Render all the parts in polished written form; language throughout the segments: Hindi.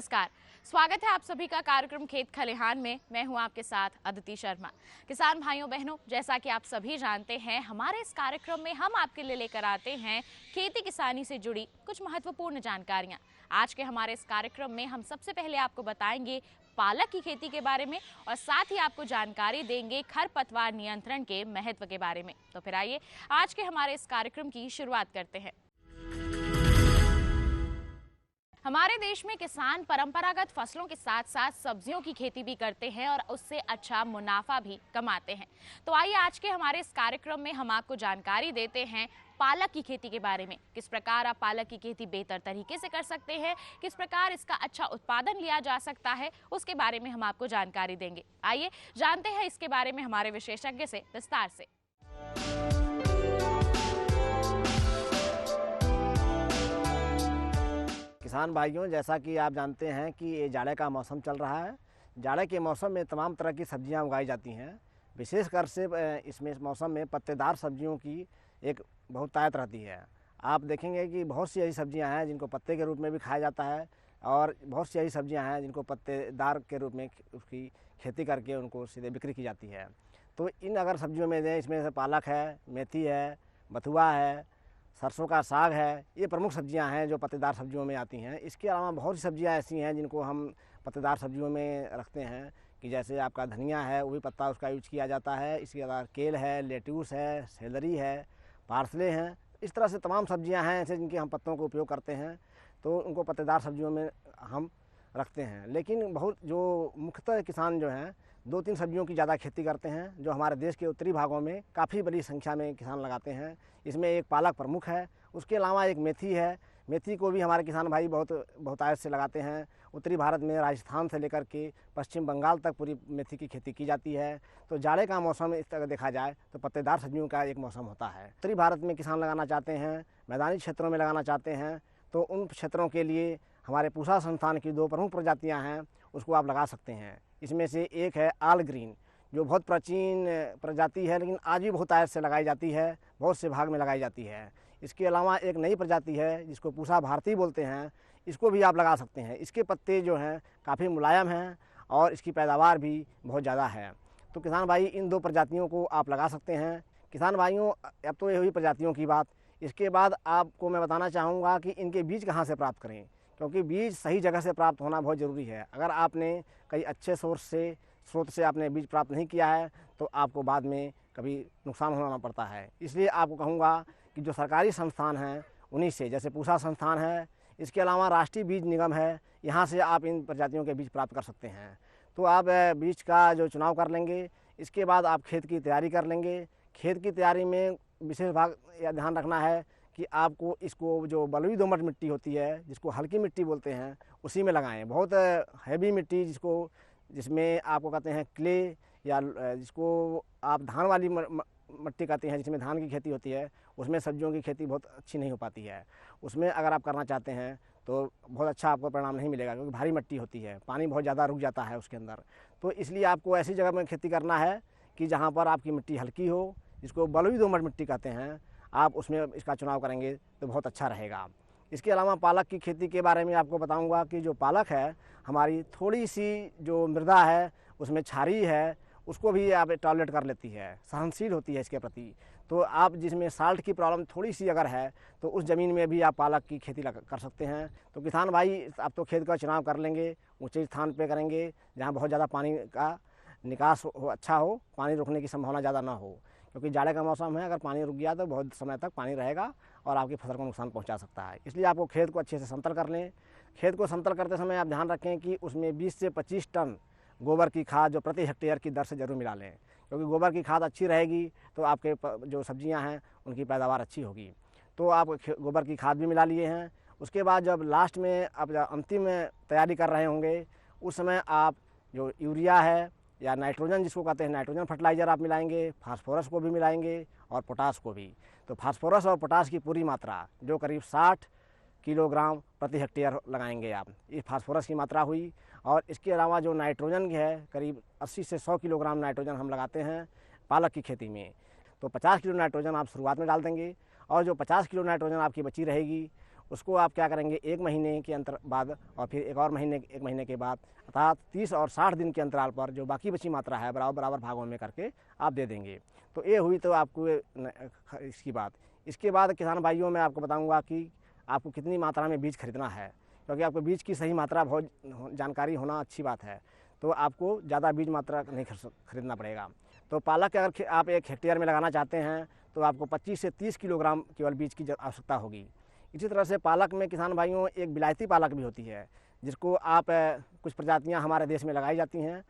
नमस्कार, स्वागत है आप सभी का कार्यक्रम खेत खलिहान में। मैं हूं आपके साथ अदिति शर्मा। किसान भाइयों बहनों, जैसा कि आप सभी जानते हैं, हमारे इस कार्यक्रम में हम आपके लिए लेकर आते हैं खेती किसानी से जुड़ी कुछ महत्वपूर्ण जानकारियां। आज के हमारे इस कार्यक्रम में हम सबसे पहले आपको बताएंगे पालक की खेती के बारे में और साथ ही आपको जानकारी देंगे खरपतवार नियंत्रण के महत्व के बारे में। तो फिर आइए आज के हमारे इस कार्यक्रम की शुरुआत करते हैं। हमारे देश में किसान परंपरागत फसलों के साथ साथ सब्जियों की खेती भी करते हैं और उससे अच्छा मुनाफा भी कमाते हैं। तो आइए आज के हमारे इस कार्यक्रम में हम आपको जानकारी देते हैं पालक की खेती के बारे में। किस प्रकार आप पालक की खेती बेहतर तरीके से कर सकते हैं, किस प्रकार इसका अच्छा उत्पादन लिया जा सकता है, उसके बारे में हम आपको जानकारी देंगे। आइए जानते हैं इसके बारे में हमारे विशेषज्ञ से विस्तार से। किसान भाइयों, जैसा कि आप जानते हैं कि ये जाड़े का मौसम चल रहा है। जाड़े के मौसम में तमाम तरह की सब्जियां उगाई जाती हैं। विशेषकर से इसमें इस मौसम में पत्तेदार सब्जियों की एक बहुत तायत रहती है। आप देखेंगे कि बहुत सी ऐसी सब्जियां हैं जिनको पत्ते के रूप में भी खाया जाता है और बहुत सी ऐसी सब्जियां हैं जिनको पत्तेदार के रूप में उसकी खेती करके उनको सीधे बिक्री की जाती है। तो इन अगर सब्जियों में दें, इसमें से पालक है, मेथी है, बथुआ है, सरसों का साग है, ये प्रमुख सब्जियां हैं जो पत्तेदार सब्जियों में आती हैं। इसके अलावा बहुत सी सब्जियां ऐसी हैं जिनको हम पत्तेदार सब्जियों में रखते हैं कि जैसे आपका धनिया है, वो भी पत्ता उसका यूज किया जाता है। इसके अलावा केल है, लेट्यूस है, सेलरी है, पार्सले हैं। इस तरह से तमाम सब्जियां हैं ऐसे जिनके हम पत्तों को उपयोग करते हैं, तो उनको पत्तेदार सब्जियों में हम रखते हैं। लेकिन बहुत जो मुख्यतः किसान जो हैं 2-3 सब्जियों की ज़्यादा खेती करते हैं, जो हमारे देश के उत्तरी भागों में काफ़ी बड़ी संख्या में किसान लगाते हैं। इसमें एक पालक प्रमुख है, उसके अलावा एक मेथी है। मेथी को भी हमारे किसान भाई बहुतायत से लगाते हैं। उत्तरी भारत में राजस्थान से लेकर के पश्चिम बंगाल तक पूरी मेथी की खेती की जाती है। तो जाड़े का मौसम इस तरह देखा जाए तो पत्तेदार सब्जियों का एक मौसम होता है। उत्तरी भारत में किसान लगाना चाहते हैं, मैदानी क्षेत्रों में लगाना चाहते हैं, तो उन क्षेत्रों के लिए हमारे पूसा संस्थान की 2 प्रमुख प्रजातियां हैं, उसको आप लगा सकते हैं। इसमें से एक है आल ग्रीन, जो बहुत प्राचीन प्रजाति है लेकिन आज भी बहुत आयत से लगाई जाती है, बहुत से भाग में लगाई जाती है। इसके अलावा एक नई प्रजाति है जिसको पूसा भारती बोलते हैं, इसको भी आप लगा सकते हैं। इसके पत्ते जो हैं काफ़ी मुलायम हैं और इसकी पैदावार भी बहुत ज़्यादा है। तो किसान भाई इन 2 प्रजातियों को आप लगा सकते हैं। किसान भाइयों, अब तो ये हुई प्रजातियों की बात। इसके बाद आपको मैं बताना चाहूँगा कि इनके बीज कहाँ से प्राप्त करें, क्योंकि बीज सही जगह से प्राप्त होना बहुत ज़रूरी है। अगर आपने कई अच्छे स्रोत से आपने बीज प्राप्त नहीं किया है तो आपको बाद में कभी नुकसान होना पड़ता है। इसलिए आपको कहूँगा कि जो सरकारी संस्थान हैं उन्हीं से, जैसे पूसा संस्थान है, इसके अलावा राष्ट्रीय बीज निगम है, यहाँ से आप इन प्रजातियों के बीज प्राप्त कर सकते हैं। तो आप बीज का जो चुनाव कर लेंगे, इसके बाद आप खेत की तैयारी कर लेंगे। खेत की तैयारी में विशेष भाग यह ध्यान रखना है कि आपको इसको जो बलुई दोमट मिट्टी होती है, जिसको हल्की मिट्टी बोलते हैं, उसी में लगाएं। बहुत हैवी मिट्टी जिसमें आपको कहते हैं क्ले, या जिसको आप धान वाली मिट्टी कहते हैं, जिसमें धान की खेती होती है, उसमें सब्जियों की खेती बहुत अच्छी नहीं हो पाती है। उसमें अगर आप करना चाहते हैं तो बहुत अच्छा आपको परिणाम नहीं मिलेगा, क्योंकि भारी मिट्टी होती है, पानी बहुत ज़्यादा रुक जाता है उसके अंदर। तो इसलिए आपको ऐसी जगह में खेती करना है कि जहाँ पर आपकी मिट्टी हल्की हो, जिसको बलुई दोमट मिट्टी कहते हैं। आप उसमें इसका चुनाव करेंगे तो बहुत अच्छा रहेगा। इसके अलावा पालक की खेती के बारे में आपको बताऊंगा कि जो पालक है, हमारी थोड़ी सी जो मृदा है उसमें क्षारीय है, उसको भी आप टॉलरेट कर लेती है, सहनशील होती है इसके प्रति। तो आप जिसमें साल्ट की प्रॉब्लम थोड़ी सी अगर है तो उस ज़मीन में भी आप पालक की खेती कर सकते हैं। तो किसान भाई, आप तो खेत का चुनाव कर लेंगे, ऊँचे स्थान पर करेंगे जहाँ बहुत ज़्यादा पानी का निकास हो, अच्छा हो, पानी रुकने की संभावना ज़्यादा ना हो, क्योंकि जाड़े का मौसम है। अगर पानी रुक गया तो बहुत समय तक पानी रहेगा और आपकी फसल को नुकसान पहुंचा सकता है। इसलिए आपको खेत को अच्छे से समतल कर लें। खेत को समतल करते समय आप ध्यान रखें कि उसमें 20 से 25 टन गोबर की खाद जो प्रति हेक्टेयर की दर से जरूर मिला लें, क्योंकि गोबर की खाद अच्छी रहेगी तो आपके जो सब्जियां हैं उनकी पैदावार अच्छी होगी। तो आप गोबर की खाद भी मिला लिए हैं। उसके बाद जब लास्ट में आप अंतिम तैयारी कर रहे होंगे, उस समय आप जो यूरिया है या नाइट्रोजन जिसको कहते हैं, नाइट्रोजन फर्टिलाइज़र आप मिलाएंगे, फास्फोरस को भी मिलाएंगे और पोटास को भी। तो फास्फोरस और पोटास की पूरी मात्रा जो करीब 60 किलोग्राम प्रति हेक्टेयर लगाएंगे आप। ये फास्फोरस की मात्रा हुई। और इसके अलावा जो नाइट्रोजन की है, करीब 80 से 100 किलोग्राम नाइट्रोजन हम लगाते हैं पालक की खेती में। तो 50 किलो नाइट्रोजन आप शुरुआत में डाल देंगे और जो 50 किलो नाइट्रोजन आपकी बची रहेगी उसको आप क्या करेंगे, 1 महीने के अंतर बाद और फिर एक और महीने 1 महीने के बाद, अर्थात 30 और 60 दिन के अंतराल पर जो बाकी बची मात्रा है बराबर बराबर भागों में करके आप दे देंगे। तो ये हुई तो आपको इसकी बात। इसके बाद किसान भाइयों मैं आपको बताऊंगा कि आपको कितनी मात्रा में बीज खरीदना है, क्योंकि आपको बीज की सही मात्रा बहुत जानकारी होना अच्छी बात है। तो आपको ज़्यादा बीज मात्रा नहीं खरीदना पड़ेगा। तो पालक अगर आप 1 हेक्टेयर में लगाना चाहते हैं तो आपको 25 से 30 किलोग्राम केवल बीज की आवश्यकता होगी। इसी तरह से पालक में किसान भाइयों एक विलायती पालक भी होती है, जिसको आप कुछ प्रजातियां हमारे देश में लगाई जाती हैं,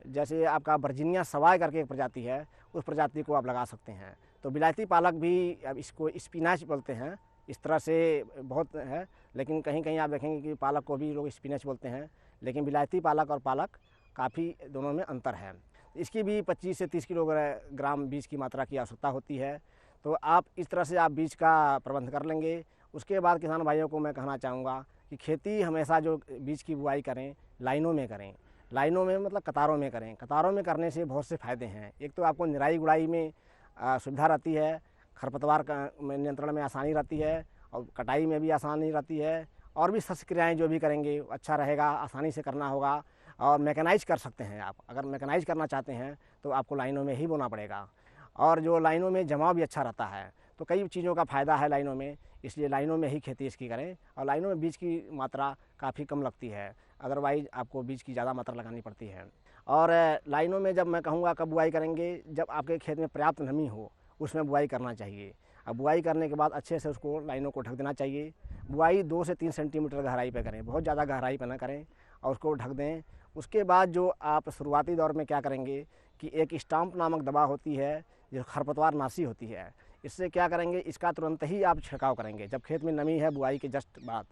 जैसे आपका वर्जीनिया सवाई करके एक प्रजाति है, उस प्रजाति को आप लगा सकते हैं। तो विलायती पालक भी, अब इसको स्पिनाच बोलते हैं, इस तरह से बहुत है, लेकिन कहीं कहीं आप देखेंगे कि पालक को भी लोग स्पिनाच बोलते हैं, लेकिन विलायती पालक और पालक काफ़ी दोनों में अंतर है। इसकी भी 25 से 30 किलोग्राम बीज की मात्रा की आवश्यकता होती है। तो आप इस तरह से आप बीज का प्रबंध कर लेंगे। उसके बाद किसान भाइयों को मैं कहना चाहूँगा कि खेती हमेशा जो बीज की बुआई करें लाइनों में करें। लाइनों में मतलब कतारों में करें। कतारों में करने से बहुत से फ़ायदे हैं। एक तो आपको निराई गुड़ाई में सुविधा रहती है, खरपतवार का नियंत्रण में आसानी रहती है, और कटाई में भी आसानी रहती है, और भी शस्य क्रियाएँ जो भी करेंगे अच्छा रहेगा, आसानी से करना होगा। और मैकेनाइज कर सकते हैं आप। अगर मैकेनाइज करना चाहते हैं तो आपको लाइनों में ही बोना पड़ेगा, और जो लाइनों में जमाव भी अच्छा रहता है। तो कई चीज़ों का फ़ायदा है लाइनों में, इसलिए लाइनों में ही खेती इसकी करें। और लाइनों में बीज की मात्रा काफ़ी कम लगती है, अदरवाइज़ आपको बीज की ज़्यादा मात्रा लगानी पड़ती है। और लाइनों में जब मैं कहूँगा कब बुआई करेंगे, जब आपके खेत में पर्याप्त नमी हो उसमें बुआई करना चाहिए। अब बुआई करने के बाद अच्छे से उसको लाइनों को ढक देना चाहिए। बुआई 2 से 3 सेंटीमीटर गहराई पे करें, बहुत ज़्यादा गहराई पे ना करें, और उसको ढक दें। उसके बाद जो आप शुरुआती दौर में क्या करेंगे कि एक स्टाम्प नामक दवा होती है जो खरपतवार नाशी होती है, इससे क्या करेंगे, इसका तुरंत ही आप छिड़काव करेंगे। जब खेत में नमी है बुआई के जस्ट बाद,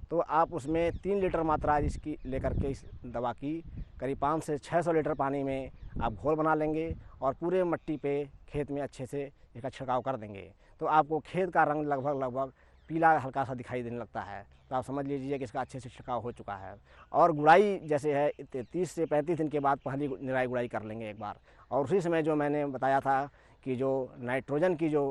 तो आप उसमें 3 लीटर मात्रा इसकी लेकर के इस दवा की करीब 500 से 600 लीटर पानी में आप घोल बना लेंगे, और पूरे मिट्टी पे खेत में अच्छे से इसका छिड़काव कर देंगे। तो आपको खेत का रंग लगभग पीला हल्का सा दिखाई देने लगता है। तो आप समझ लीजिए कि इसका अच्छे से छिड़काव हो चुका है। और गुड़ाई जैसे है 30 से 35 दिन के बाद पहली निराई गुड़ाई कर लेंगे एक बार। और उसी समय जो मैंने बताया था कि जो नाइट्रोजन की जो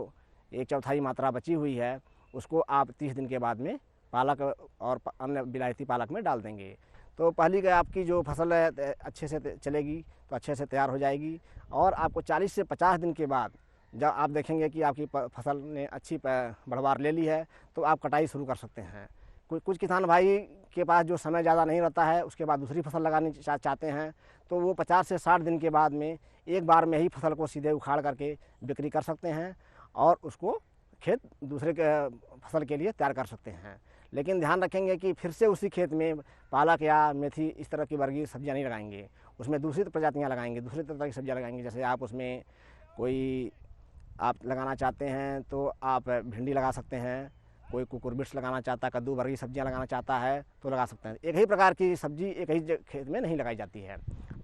1/4 मात्रा बची हुई है, उसको आप 30 दिन के बाद में पालक और अन्य विलायती पालक में डाल देंगे। तो पहली का आपकी जो फसल है अच्छे से चलेगी, तो अच्छे से तैयार हो जाएगी। और आपको 40 से 50 दिन के बाद जब आप देखेंगे कि आपकी फसल ने अच्छी बढ़वार ले ली है, तो आप कटाई शुरू कर सकते हैं। कुछ किसान भाई के पास जो समय ज़्यादा नहीं रहता है, उसके बाद दूसरी फसल लगानी चाहते हैं, तो वो 50 से 60 दिन के बाद में एक बार में ही फसल को सीधे उखाड़ करके बिक्री कर सकते हैं, और उसको खेत दूसरे के फसल के लिए तैयार कर सकते हैं। लेकिन ध्यान रखेंगे कि फिर से उसी खेत में पालक या मेथी इस तरह की वर्गीय सब्जियां नहीं लगाएंगे, उसमें दूसरी प्रजातियां लगाएंगे, दूसरे तरह की सब्जियां लगाएंगे। जैसे आप उसमें कोई आप लगाना चाहते हैं तो आप भिंडी लगा सकते हैं, कोई कुकुरबिट्स लगाना चाहता है, कद्दू वर्गीय सब्जियां लगाना चाहता है तो लगा सकते हैं। एक ही प्रकार की सब्जी एक ही खेत में नहीं लगाई जाती है।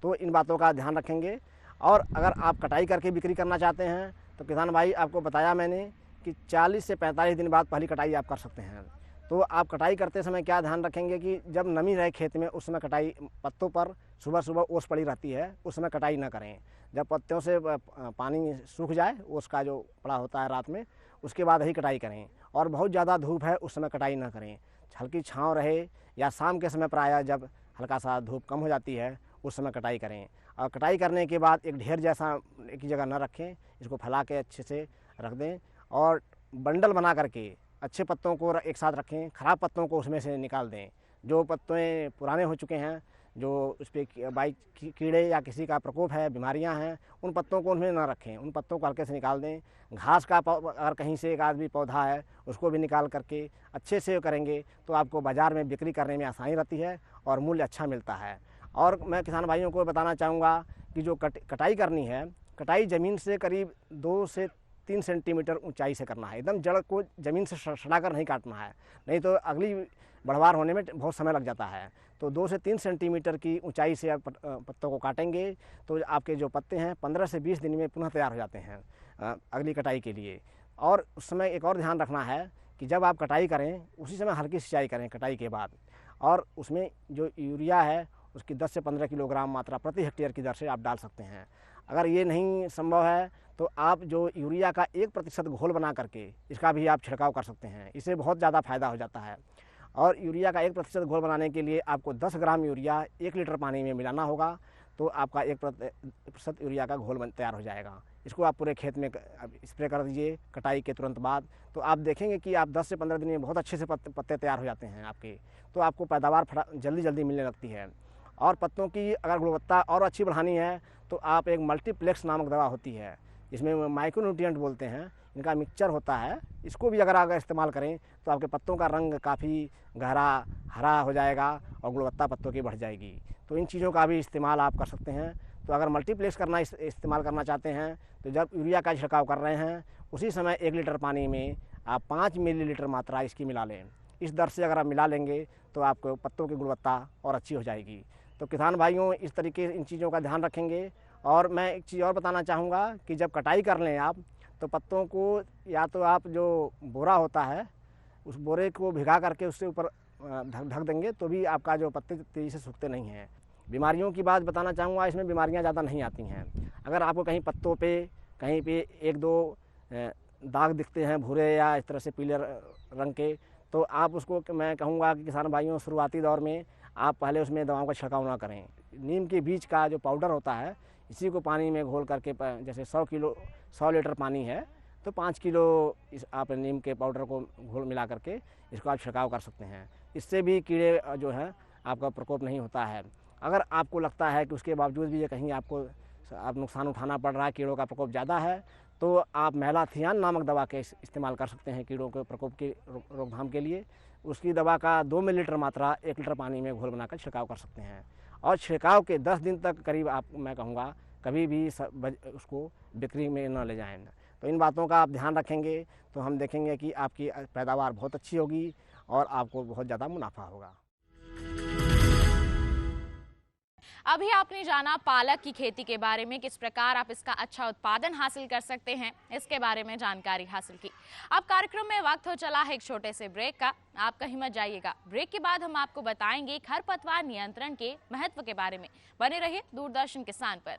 तो इन बातों का ध्यान रखेंगे। और अगर आप कटाई करके बिक्री करना चाहते हैं तो किसान भाई आपको बताया मैंने कि 40 से 45 दिन बाद पहली कटाई आप कर सकते हैं। तो आप कटाई करते समय क्या ध्यान रखेंगे कि जब नमी रहे खेत में उस समय कटाई, पत्तों पर सुबह सुबह ओस पड़ी रहती है उस समय कटाई ना करें। जब पत्तों से पानी सूख जाए, ओस का जो पड़ा होता है रात में, उसके बाद ही कटाई करें। और बहुत ज़्यादा धूप है उस समय कटाई ना करें, हल्की छाँव रहे या शाम के समय प्रायः जब हल्का सा धूप कम हो जाती है उस समय कटाई करें। और कटाई करने के बाद एक ढेर जैसा एक ही जगह न रखें, इसको फैला के अच्छे से रख दें और बंडल बना करके अच्छे पत्तों को एक साथ रखें, ख़राब पत्तों को उसमें से निकाल दें। जो पत्ते पुराने हो चुके हैं, जो उस पर बाई कीड़े या किसी का प्रकोप है, बीमारियां हैं, उन पत्तों को उनमें ना रखें, उन पत्तों को हल्के से निकाल दें। घास का अगर कहीं से एक आदमी पौधा है उसको भी निकाल करके अच्छे से करेंगे तो आपको बाज़ार में बिक्री करने में आसानी रहती है और मूल्य अच्छा मिलता है। और मैं किसान भाइयों को बताना चाहूँगा कि जो कटाई करनी है, कटाई ज़मीन से करीब 2 से 3 सेंटीमीटर ऊंचाई से करना है। एकदम जड़ को ज़मीन से सड़ा कर नहीं काटना है, नहीं तो अगली बढ़वार होने में बहुत समय लग जाता है। तो 2 से 3 सेंटीमीटर की ऊंचाई से आप पत्तों को काटेंगे तो आपके जो पत्ते हैं 15 से 20 दिन में पुनः तैयार हो जाते हैं अगली कटाई के लिए। और उस समय एक और ध्यान रखना है कि जब आप कटाई करें उसी समय हल्की सिंचाई करें कटाई के बाद, और उसमें जो यूरिया है उसकी 10 से 15 किलोग्राम मात्रा प्रति हेक्टेयर की दर से आप डाल सकते हैं। अगर ये नहीं संभव है तो आप जो यूरिया का 1% घोल बना करके इसका भी आप छिड़काव कर सकते हैं। इससे बहुत ज़्यादा फायदा हो जाता है। और यूरिया का 1% घोल बनाने के लिए आपको 10 ग्राम यूरिया 1 लीटर पानी में मिलाना होगा, तो आपका 1% यूरिया का घोल तैयार हो जाएगा। इसको आप पूरे खेत में स्प्रे कर दीजिए कटाई के तुरंत बाद, तो आप देखेंगे कि आप 10 से 15 दिन में बहुत अच्छे से पत्ते तैयार हो जाते हैं आपके, तो आपको पैदावार जल्दी मिलने लगती है। और पत्तों की अगर गुणवत्ता और अच्छी बढ़ानी है तो आप एक मल्टीप्लेक्स नामक दवा होती है, जिसमें माइक्रोन्यूट्रिएंट बोलते हैं, इनका मिक्सचर होता है, इसको भी अगर इस्तेमाल करें तो आपके पत्तों का रंग काफ़ी गहरा हरा हो जाएगा और गुणवत्ता पत्तों की बढ़ जाएगी। तो इन चीज़ों का भी इस्तेमाल आप कर सकते हैं। तो अगर मल्टीप्लेक्स इस्तेमाल करना चाहते हैं तो जब यूरिया का छिड़काव कर रहे हैं उसी समय 1 लीटर पानी में आप 5 मिलीलीटर मात्रा इसकी मिला लें। इस दर से अगर आप मिला लेंगे तो आपको पत्तों की गुणवत्ता और अच्छी हो जाएगी। तो किसान भाइयों इस तरीके इन चीज़ों का ध्यान रखेंगे। और मैं एक चीज़ और बताना चाहूँगा कि जब कटाई कर लें आप, तो पत्तों को या तो आप जो बोरा होता है उस बोरे को भिगा करके उससे ऊपर ढक देंगे तो भी आपका जो पत्ते तेज़ी से सूखते नहीं हैं। बीमारियों की बात बताना चाहूँगा, इसमें बीमारियाँ ज़्यादा नहीं आती हैं। अगर आपको कहीं पत्तों पे कहीं पे 1-2 दाग दिखते हैं भूरे या इस तरह से पीले रंग के, तो आप उसको मैं कहूँगा कि किसान भाइयों शुरुआती दौर में आप पहले उसमें दवाओं का छिड़काव ना करें। नीम के बीज का जो पाउडर होता है इसी को पानी में घोल करके, जैसे 100 लीटर पानी है तो 5 किलो इस आप नीम के पाउडर को घोल मिला करके इसको आप छिड़काव कर सकते हैं। इससे भी कीड़े जो हैं आपका प्रकोप नहीं होता है। अगर आपको लगता है कि उसके बावजूद भी ये कहीं आपको नुकसान उठाना पड़ रहा है, कीड़ों का प्रकोप ज़्यादा है, तो आप मेलाथियान नामक दवा के इस्तेमाल कर सकते हैं कीड़ों के प्रकोप की रोकथाम के लिए। उसकी दवा का 2 मिलीलीटर मात्रा 1 लीटर पानी में घोल बनाकर छिड़काव कर सकते हैं। और छिड़काव के 10 दिन तक करीब आप मैं कहूँगा कभी भी उसको बिक्री में न ले जाएं। तो इन बातों का आप ध्यान रखेंगे तो हम देखेंगे कि आपकी पैदावार बहुत अच्छी होगी और आपको बहुत ज़्यादा मुनाफा होगा। अभी आपने जाना पालक की खेती के बारे में, किस प्रकार आप इसका अच्छा उत्पादन हासिल कर सकते हैं, इसके बारे में जानकारी हासिल की। अब कार्यक्रम में वक्त हो चला है एक छोटे से ब्रेक का, आप कहीं मत जाइएगा। ब्रेक के बाद हम आपको बताएंगे खरपतवार नियंत्रण के महत्व के बारे में। बने रहिए दूरदर्शन किसान पर।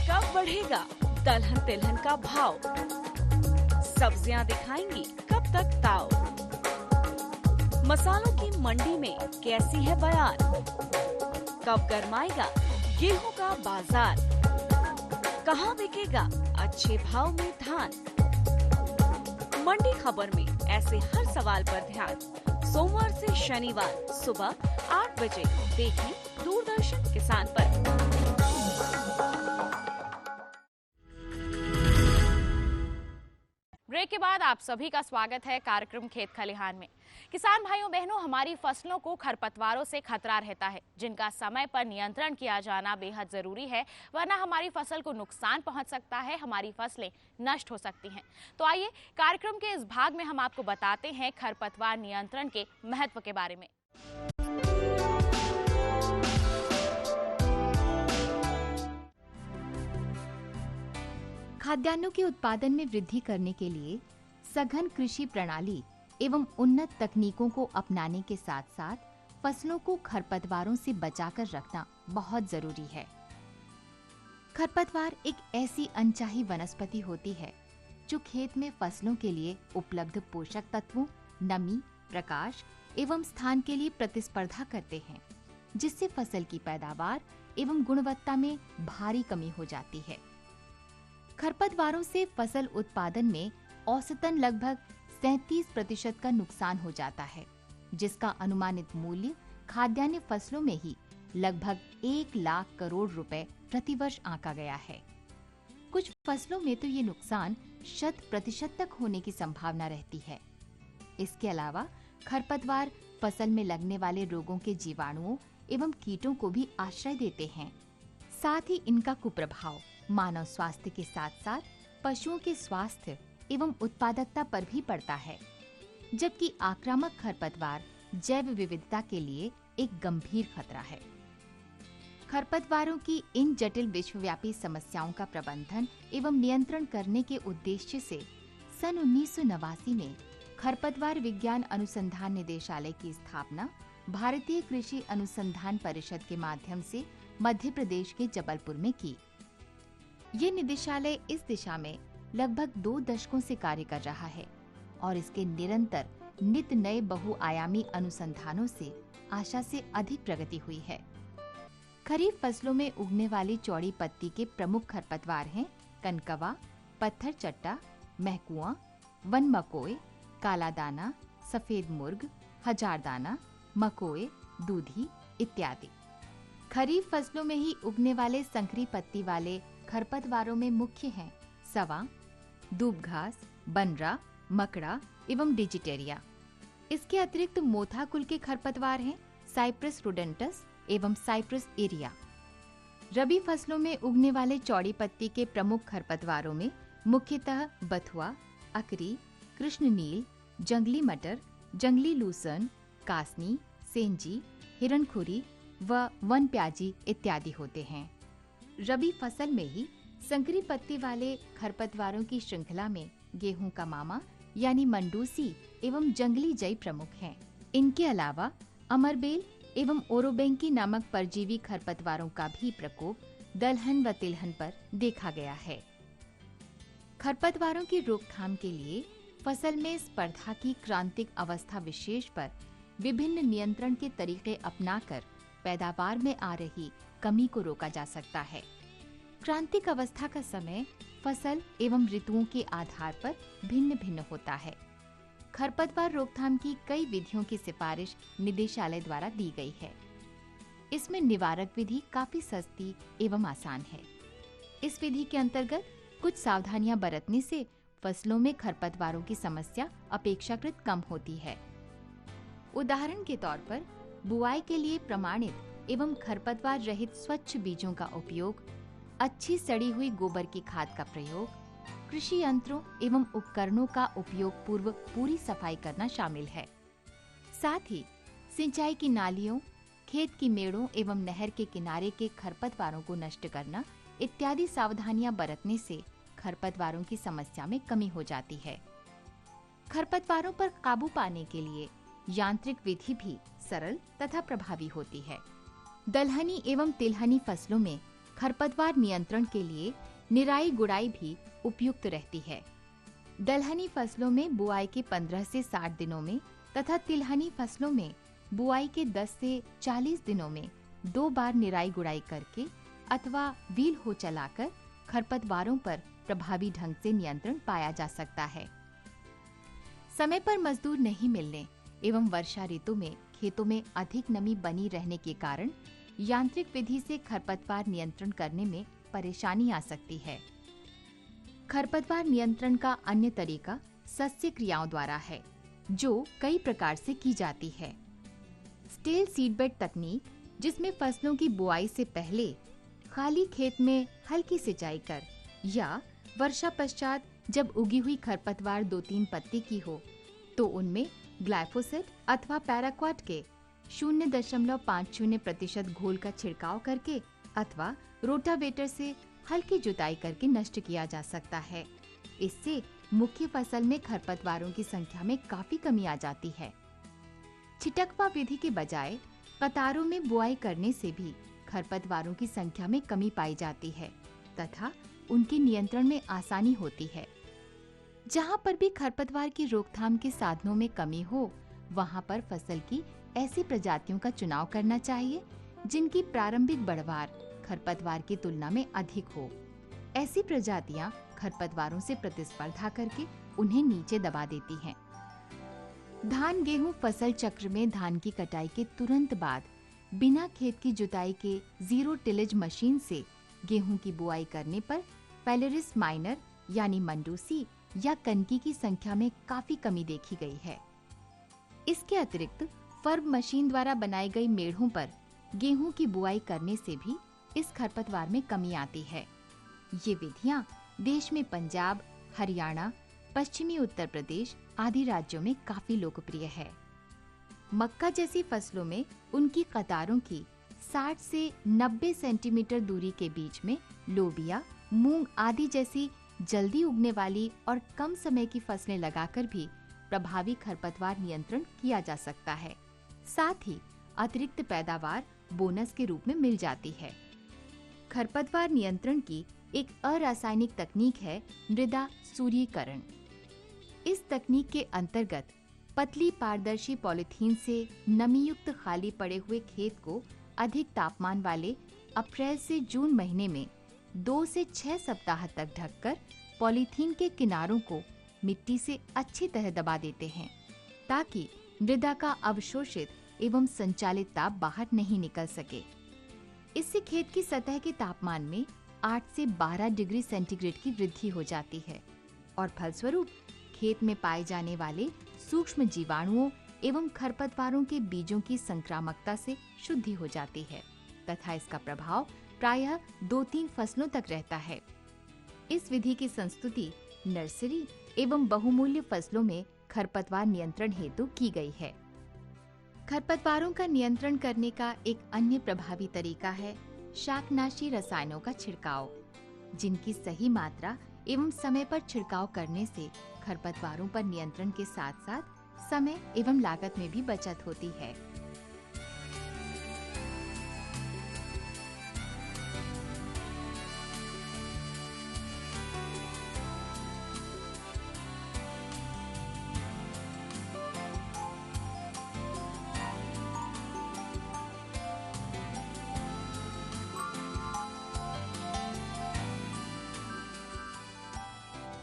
कब बढ़ेगा दलहन तिलहन का भाव? सब्जियां दिखाएंगी कब तक ताव? मसालों की मंडी में कैसी है बयार? कब गरमाएगा गेहूं का बाजार? कहां बिकेगा अच्छे भाव में धान? मंडी खबर में ऐसे हर सवाल पर ध्यान। सोमवार से शनिवार सुबह 8 बजे देखिए दूरदर्शन किसान पर। ब्रेक के बाद आप सभी का स्वागत है कार्यक्रम खेत खलिहान में। किसान भाइयों बहनों, हमारी फसलों को खरपतवारों से खतरा रहता है, जिनका समय पर नियंत्रण किया जाना बेहद जरूरी है, वरना हमारी फसल को नुकसान पहुंच सकता है, हमारी फसलें नष्ट हो सकती हैं। तो आइए कार्यक्रम के इस भाग में हम आपको बताते हैं खरपतवार नियंत्रण के महत्व के बारे में। खाद्यान्नों के उत्पादन में वृद्धि करने के लिए सघन कृषि प्रणाली एवं उन्नत तकनीकों को अपनाने के साथ साथ फसलों को खरपतवारों से बचाकर रखना बहुत जरूरी है। खरपतवार एक ऐसी अनचाही वनस्पति होती है जो खेत में फसलों के लिए उपलब्ध पोषक तत्वों, नमी, प्रकाश एवं स्थान के लिए प्रतिस्पर्धा करते हैं, जिससे फसल की पैदावार एवं गुणवत्ता में भारी कमी हो जाती है। खरपतवारों से फसल उत्पादन में औसतन लगभग 37% का नुकसान हो जाता है, जिसका अनुमानित मूल्य खाद्यान्न फसलों में ही लगभग 1 लाख करोड़ रुपए प्रतिवर्ष आंका गया है। कुछ फसलों में तो ये नुकसान 100% तक होने की संभावना रहती है। इसके अलावा खरपतवार फसल में लगने वाले रोगों के जीवाणुओं एवं कीटों को भी आश्रय देते हैं। साथ ही इनका कुप्रभाव मानव स्वास्थ्य के साथ साथ पशुओं के स्वास्थ्य एवं उत्पादकता पर भी पड़ता है, जबकि आक्रामक खरपतवार जैव विविधता के लिए एक गंभीर खतरा है। खरपतवारों की इन जटिल विश्वव्यापी समस्याओं का प्रबंधन एवं नियंत्रण करने के उद्देश्य से सन 1989 में खरपतवार विज्ञान अनुसंधान निदेशालय की स्थापना भारतीय कृषि अनुसंधान परिषद के माध्यम से मध्य प्रदेश के जबलपुर में की। ये निदेशालय इस दिशा में लगभग 2 दशकों से कार्य कर रहा है और इसके निरंतर नित नए बहुआयामी अनुसंधानों से आशा से अधिक प्रगति हुई है। खरीफ फसलों में उगने वाली चौड़ी पत्ती के प्रमुख खरपतवार हैं कनकवा, पत्थर चट्टा, महकुआ, वन मकोए, काला दाना, सफेद मुर्ग, हजारदाना, मकोए, दूधी इत्यादि। खरीफ फसलों में ही उगने वाले संकरी पत्ती वाले खरपतवारों में मुख्य हैं सवा, दूब घास, बनरा, मकड़ा एवं डिजिटेरिया। इसके अतिरिक्त मोथा कुल के खरपतवार हैं साइप्रस रोडेंटस एवं साइप्रस एरिया। रबी फसलों में उगने वाले चौड़ी पत्ती के प्रमुख खरपतवारों में मुख्यतः बथुआ, अकरी, कृष्णनील, जंगली मटर, जंगली लूसन, कासनी, सेंजी, हिरणखुरी व वन प्याजी इत्यादि होते हैं। रबी फसल में ही संकरी पत्ती वाले खरपतवारों की श्रृंखला में गेहूं का मामा यानी मंडूसी एवं जंगली जई प्रमुख हैं। इनके अलावा अमरबेल एवं ओरोबेंकी नामक परजीवी खरपतवारों का भी प्रकोप दलहन व तिलहन पर देखा गया है। खरपतवारों की रोकथाम के लिए फसल में स्पर्धा की क्रांतिक अवस्था विशेष पर विभिन्न नियंत्रण के तरीके अपनाकर पैदावार में आ रही कमी को रोका जा सकता है। क्रांतिक अवस्था का समय फसल एवं ऋतुओं के आधार पर भिन्न भिन्न होता है। खरपतवार रोकथाम की कई विधियों की सिफारिश निदेशालय द्वारा दी गई है। इसमें निवारक विधि काफी सस्ती एवं आसान है। इस विधि के अंतर्गत कुछ सावधानियां बरतने से फसलों में खरपतवारों की समस्या अपेक्षाकृत कम होती है। उदाहरण के तौर पर बुआई के लिए प्रमाणित एवं खरपतवार रहित स्वच्छ बीजों का उपयोग, अच्छी सड़ी हुई गोबर की खाद का प्रयोग, कृषि यंत्रों एवं उपकरणों का उपयोग पूर्व पूरी सफाई करना शामिल है। साथ ही सिंचाई की नालियों, खेत की मेड़ों एवं नहर के किनारे के खरपतवारों को नष्ट करना इत्यादि सावधानियां बरतने से खरपतवारों की समस्या में कमी हो जाती है। खरपतवारों पर काबू पाने के लिए यांत्रिक विधि भी सरल तथा प्रभावी होती है। दलहनी एवं तिलहनी फसलों में खरपतवार नियंत्रण के लिए निराई गुड़ाई भी उपयुक्त रहती है। दलहनी फसलों में बुआई के 15 से 60 दिनों में तथा तिलहनी फसलों में बुआई के 10 से 40 दिनों में 2 बार निराई गुड़ाई करके अथवा व्हील हो चलाकर खरपतवारों पर प्रभावी ढंग से नियंत्रण पाया जा सकता है। समय पर मजदूर नहीं मिलने एवं वर्षा ऋतु में खेतों में अधिक नमी बनी रहने के कारण यांत्रिक विधि से खरपतवार नियंत्रण करने में परेशानी आ सकती है। खरपतवार नियंत्रण का अन्य तरीका सस्य क्रियाओं द्वारा है, जो कई प्रकार से की जाती है। स्टेल सीडबेड तकनीक, जिसमें फसलों की बुआई से पहले खाली खेत में हल्की सिंचाई कर या वर्षा पश्चात जब उगी हुई खरपतवार 2-3 पत्ती की हो तो उनमें ग्लाइफोसेट अथवा पैराक्वाट के 0.50% घोल का छिड़काव करके अथवा रोटावेटर से हल्की जुताई करके नष्ट किया जा सकता है। इससे मुख्य फसल में खरपतवारों की संख्या में काफी कमी आ जाती है। छिटकवा विधि के बजाय कतारों में बुआई करने से भी खरपतवारों की संख्या में कमी पाई जाती है तथा उनके नियंत्रण में आसानी होती है। जहाँ पर भी खरपतवार की रोकथाम के साधनों में कमी हो, वहाँ पर फसल की ऐसी प्रजातियों का चुनाव करना चाहिए जिनकी प्रारंभिक बढ़वार खरपतवार की तुलना में अधिक हो। ऐसी प्रजातियां खरपतवारों से प्रतिस्पर्धा करके उन्हें नीचे दबा देती हैं। धान गेहूं फसल चक्र में धान की कटाई के तुरंत बाद बिना खेत की जुताई के 0 टिलेज मशीन से गेहूं की बुआई करने पर पैलेरिस माइनर यानी मंडूसी या कनकी की संख्या में काफी कमी देखी गई है। इसके अतिरिक्त फर्ब मशीन द्वारा बनाई गई मेढ़ों पर गेहूं की बुआई करने से भी इस खरपतवार में कमी आती है। ये विधियां देश में पंजाब, हरियाणा, पश्चिमी उत्तर प्रदेश आदि राज्यों में काफी लोकप्रिय है। मक्का जैसी फसलों में उनकी कतारों की 60 से 90 सेंटीमीटर दूरी के बीच में लोबिया, मूंग आदि जैसी जल्दी उगने वाली और कम समय की फसलें लगाकर भी प्रभावी खरपतवार नियंत्रण किया जा सकता है। साथ ही अतिरिक्त पैदावार बोनस के रूप में मिल जाती है। खरपतवार नियंत्रण की एक अरासायनिक तकनीक है मृदा सूर्यीकरण। इस तकनीक के अंतर्गत पतली पारदर्शी पॉलीथीन से नमीयुक्त खाली पड़े हुए खेत को अधिक तापमान वाले अप्रैल से जून महीने में 2 से 6 सप्ताह तक ढककर पॉलीथीन के किनारों को मिट्टी से अच्छी तरह दबा देते हैं, ताकि मृदा का अवशोषित एवं संचालित ताप बाहर नहीं निकल सके। इससे खेत की सतह के तापमान में 8 से 12 डिग्री सेंटीग्रेड की वृद्धि हो जाती है और फलस्वरूप खेत में पाए जाने वाले सूक्ष्म जीवाणुओं एवं खरपतवारों के बीजों की संक्रामकता से शुद्धि हो जाती है तथा इसका प्रभाव प्रायः 2-3 फसलों तक रहता है। इस विधि की संस्तुति नर्सरी एवं बहुमूल्य फसलों में खरपतवार नियंत्रण हेतु की गई है। खरपतवारों का नियंत्रण करने का एक अन्य प्रभावी तरीका है शाकनाशी रसायनों का छिड़काव, जिनकी सही मात्रा एवं समय पर छिड़काव करने से खरपतवारों पर नियंत्रण के साथ साथ समय एवं लागत में भी बचत होती है।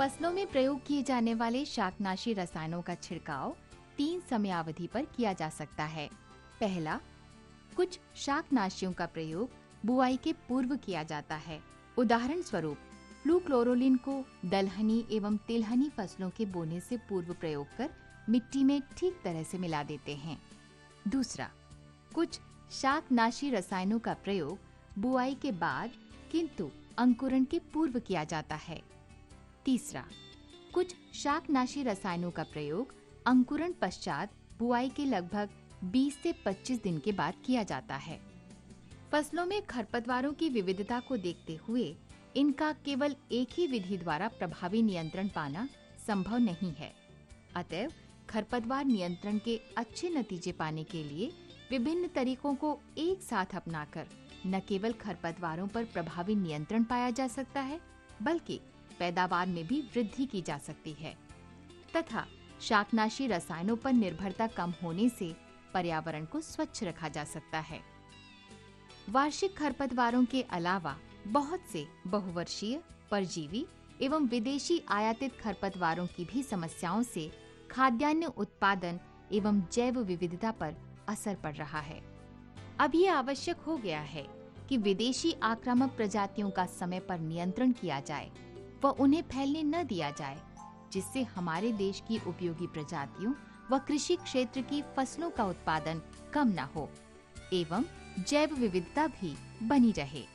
फसलों में प्रयोग किए जाने वाले शाकनाशी रसायनों का छिड़काव 3 समयावधि पर किया जा सकता है। पहला, कुछ शाकनाशियों का प्रयोग बुआई के पूर्व किया जाता है। उदाहरण स्वरूप फ्लूक्लोरोलिन को दलहनी एवं तिलहनी फसलों के बोने से पूर्व प्रयोग कर मिट्टी में ठीक तरह से मिला देते हैं। दूसरा, कुछ शाकनाशी रसायनों का प्रयोग बुआई के बाद किंतु अंकुरण के पूर्व किया जाता है। तीसरा, कुछ शाकनाशी रसायनों का प्रयोग अंकुरण पश्चात बुआई के लगभग 20 से 25 दिन के बाद किया जाता है। फसलों में खरपतवारों की विविधता को देखते हुए इनका केवल एक ही विधि द्वारा प्रभावी नियंत्रण पाना संभव नहीं है। अतएव खरपतवार नियंत्रण के अच्छे नतीजे पाने के लिए विभिन्न तरीकों को एक साथ अपनाकर न केवल खरपतवारों पर प्रभावी नियंत्रण पाया जा सकता है, बल्कि पैदावार में भी वृद्धि की जा सकती है तथा शाकनाशी रसायनों पर निर्भरता कम होने से पर्यावरण को स्वच्छ रखा जा सकता है। वार्षिक खरपतवारों के अलावा बहुत से बहुवर्षीय, परजीवी एवं विदेशी आयातित खरपतवारों की भी समस्याओं से खाद्यान्न उत्पादन एवं जैव विविधता पर असर पड़ रहा है। अब ये आवश्यक हो गया है कि विदेशी आक्रामक प्रजातियों का समय पर नियंत्रण किया जाए व उन्हें फैलने न दिया जाए, जिससे हमारे देश की उपयोगी प्रजातियों व कृषि क्षेत्र की फसलों का उत्पादन कम न हो एवं जैव विविधता भी बनी रहे।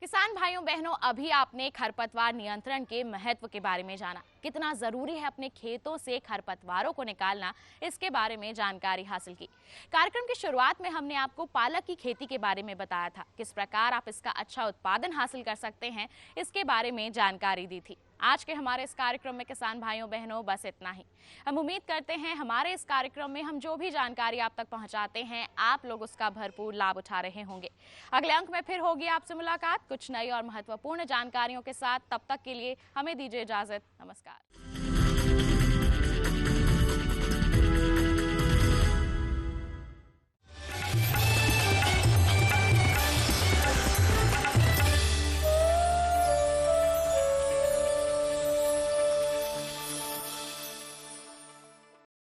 किसान भाइयों बहनों, अभी आपने खरपतवार नियंत्रण के महत्व के बारे में जाना। कितना जरूरी है अपने खेतों से खरपतवारों को निकालना, इसके बारे में जानकारी हासिल की। कार्यक्रम की शुरुआत में हमने आपको पालक की खेती के बारे में बताया था, किस प्रकार आप इसका अच्छा उत्पादन हासिल कर सकते हैं, इसके बारे में जानकारी दी थी। आज के हमारे इस कार्यक्रम में किसान भाइयों बहनों बस इतना ही। हम उम्मीद करते हैं हमारे इस कार्यक्रम में हम जो भी जानकारी आप तक पहुंचाते हैं, आप लोग उसका भरपूर लाभ उठा रहे होंगे। अगले अंक में फिर होगी आपसे मुलाकात कुछ नई और महत्वपूर्ण जानकारियों के साथ। तब तक के लिए हमें दीजिए इजाजत। नमस्कार।